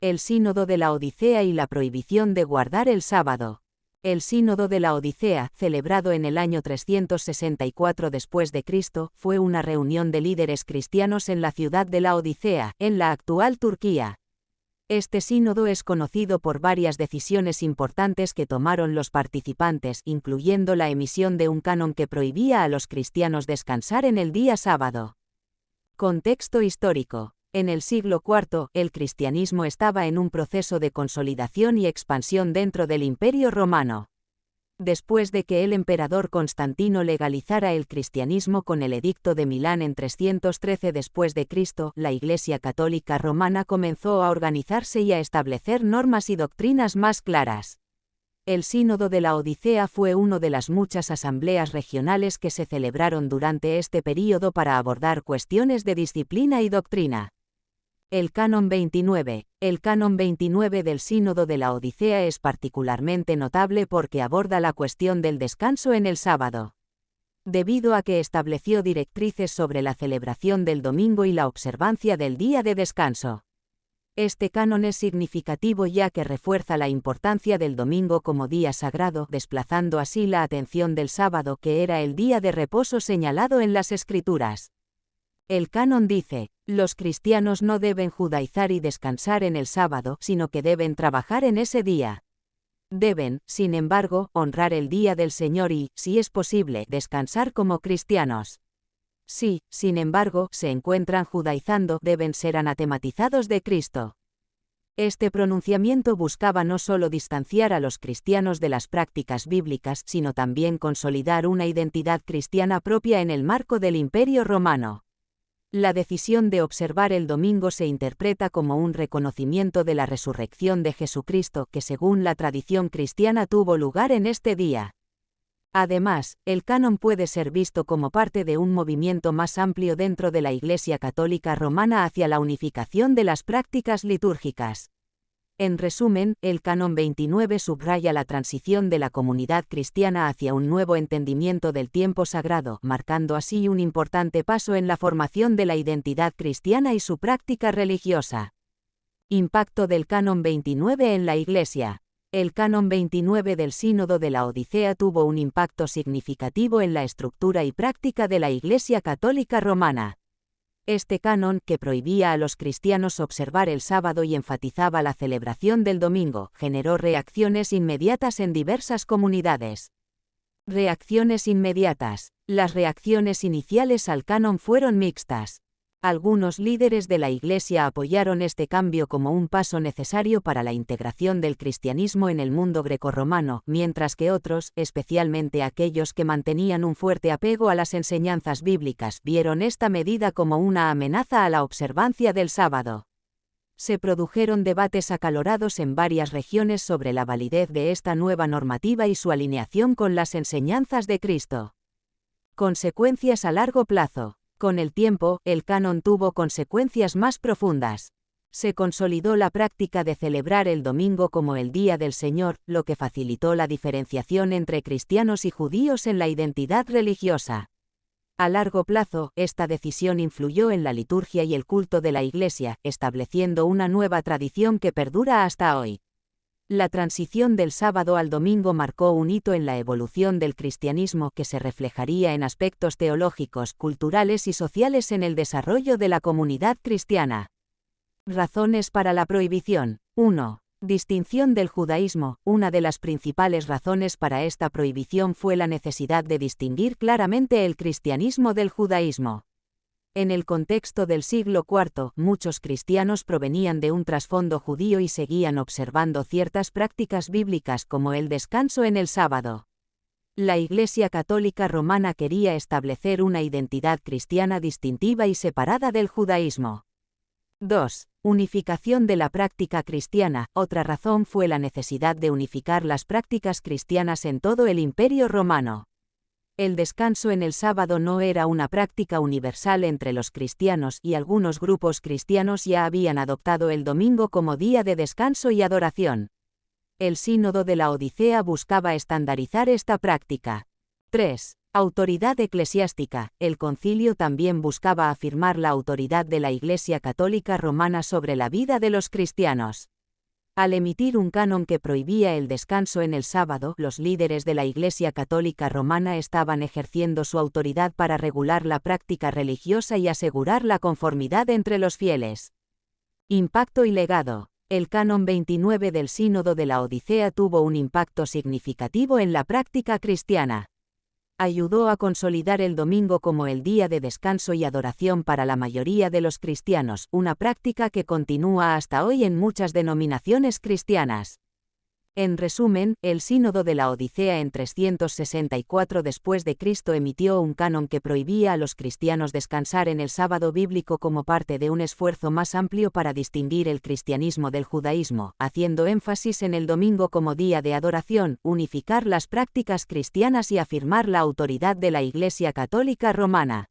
El Sínodo de la Odisea y la prohibición de guardar el sábado. El Sínodo de la Odisea, celebrado en el año 364 después de Cristo, fue una reunión de líderes cristianos en la ciudad de la Odisea, en la actual Turquía. Este sínodo es conocido por varias decisiones importantes que tomaron los participantes, incluyendo la emisión de un canon que prohibía a los cristianos descansar en el día sábado. Contexto histórico. En el siglo IV, el cristianismo estaba en un proceso de consolidación y expansión dentro del Imperio Romano. Después de que el emperador Constantino legalizara el cristianismo con el Edicto de Milán en 313 después de Cristo, la Iglesia Católica Romana comenzó a organizarse y a establecer normas y doctrinas más claras. El Sínodo de la Odisea fue una de las muchas asambleas regionales que se celebraron durante este período para abordar cuestiones de disciplina y doctrina. El Canon 29. El Canon 29 del Sínodo de la Odisea es particularmente notable porque aborda la cuestión del descanso en el sábado. Debido a que estableció directrices sobre la celebración del domingo y la observancia del día de descanso. Este canon es significativo ya que refuerza la importancia del domingo como día sagrado, desplazando así la atención del sábado, que era el día de reposo señalado en las Escrituras. El canon dice: los cristianos no deben judaizar y descansar en el sábado, sino que deben trabajar en ese día. Deben, sin embargo, honrar el día del Señor y, si es posible, descansar como cristianos. Si, sin embargo, se encuentran judaizando, deben ser anatematizados de Cristo. Este pronunciamiento buscaba no solo distanciar a los cristianos de las prácticas bíblicas, sino también consolidar una identidad cristiana propia en el marco del Imperio Romano. La decisión de observar el domingo se interpreta como un reconocimiento de la resurrección de Jesucristo, que según la tradición cristiana tuvo lugar en este día. Además, el canon puede ser visto como parte de un movimiento más amplio dentro de la Iglesia Católica Romana hacia la unificación de las prácticas litúrgicas. En resumen, el Canon 29 subraya la transición de la comunidad cristiana hacia un nuevo entendimiento del tiempo sagrado, marcando así un importante paso en la formación de la identidad cristiana y su práctica religiosa. Impacto del Canon 29 en la Iglesia. El Canon 29 del Sínodo de la Odisea tuvo un impacto significativo en la estructura y práctica de la Iglesia Católica Romana. Este canon, que prohibía a los cristianos observar el sábado y enfatizaba la celebración del domingo, generó reacciones inmediatas en diversas comunidades. Reacciones inmediatas. Las reacciones iniciales al canon fueron mixtas. Algunos líderes de la Iglesia apoyaron este cambio como un paso necesario para la integración del cristianismo en el mundo grecorromano, mientras que otros, especialmente aquellos que mantenían un fuerte apego a las enseñanzas bíblicas, vieron esta medida como una amenaza a la observancia del sábado. Se produjeron debates acalorados en varias regiones sobre la validez de esta nueva normativa y su alineación con las enseñanzas de Cristo. Consecuencias a largo plazo. Con el tiempo, el canon tuvo consecuencias más profundas. Se consolidó la práctica de celebrar el domingo como el Día del Señor, lo que facilitó la diferenciación entre cristianos y judíos en la identidad religiosa. A largo plazo, esta decisión influyó en la liturgia y el culto de la Iglesia, estableciendo una nueva tradición que perdura hasta hoy. La transición del sábado al domingo marcó un hito en la evolución del cristianismo que se reflejaría en aspectos teológicos, culturales y sociales en el desarrollo de la comunidad cristiana. Razones para la prohibición. 1. Distinción del judaísmo. Una de las principales razones para esta prohibición fue la necesidad de distinguir claramente el cristianismo del judaísmo. En el contexto del siglo IV, muchos cristianos provenían de un trasfondo judío y seguían observando ciertas prácticas bíblicas como el descanso en el sábado. La Iglesia Católica Romana quería establecer una identidad cristiana distintiva y separada del judaísmo. 2. Unificación de la práctica cristiana. Otra razón fue la necesidad de unificar las prácticas cristianas en todo el Imperio Romano. El descanso en el sábado no era una práctica universal entre los cristianos y algunos grupos cristianos ya habían adoptado el domingo como día de descanso y adoración. El Sínodo de la Odisea buscaba estandarizar esta práctica. 3. Autoridad eclesiástica. El concilio también buscaba afirmar la autoridad de la Iglesia Católica Romana sobre la vida de los cristianos. Al emitir un canon que prohibía el descanso en el sábado, los líderes de la Iglesia Católica Romana estaban ejerciendo su autoridad para regular la práctica religiosa y asegurar la conformidad entre los fieles. Impacto y legado. El canon 29 del Sínodo de la Odisea tuvo un impacto significativo en la práctica cristiana. Ayudó a consolidar el domingo como el día de descanso y adoración para la mayoría de los cristianos, una práctica que continúa hasta hoy en muchas denominaciones cristianas. En resumen, el Sínodo de la Odisea en 364 después de Cristo emitió un canon que prohibía a los cristianos descansar en el sábado bíblico como parte de un esfuerzo más amplio para distinguir el cristianismo del judaísmo, haciendo énfasis en el domingo como día de adoración, unificar las prácticas cristianas y afirmar la autoridad de la Iglesia Católica Romana.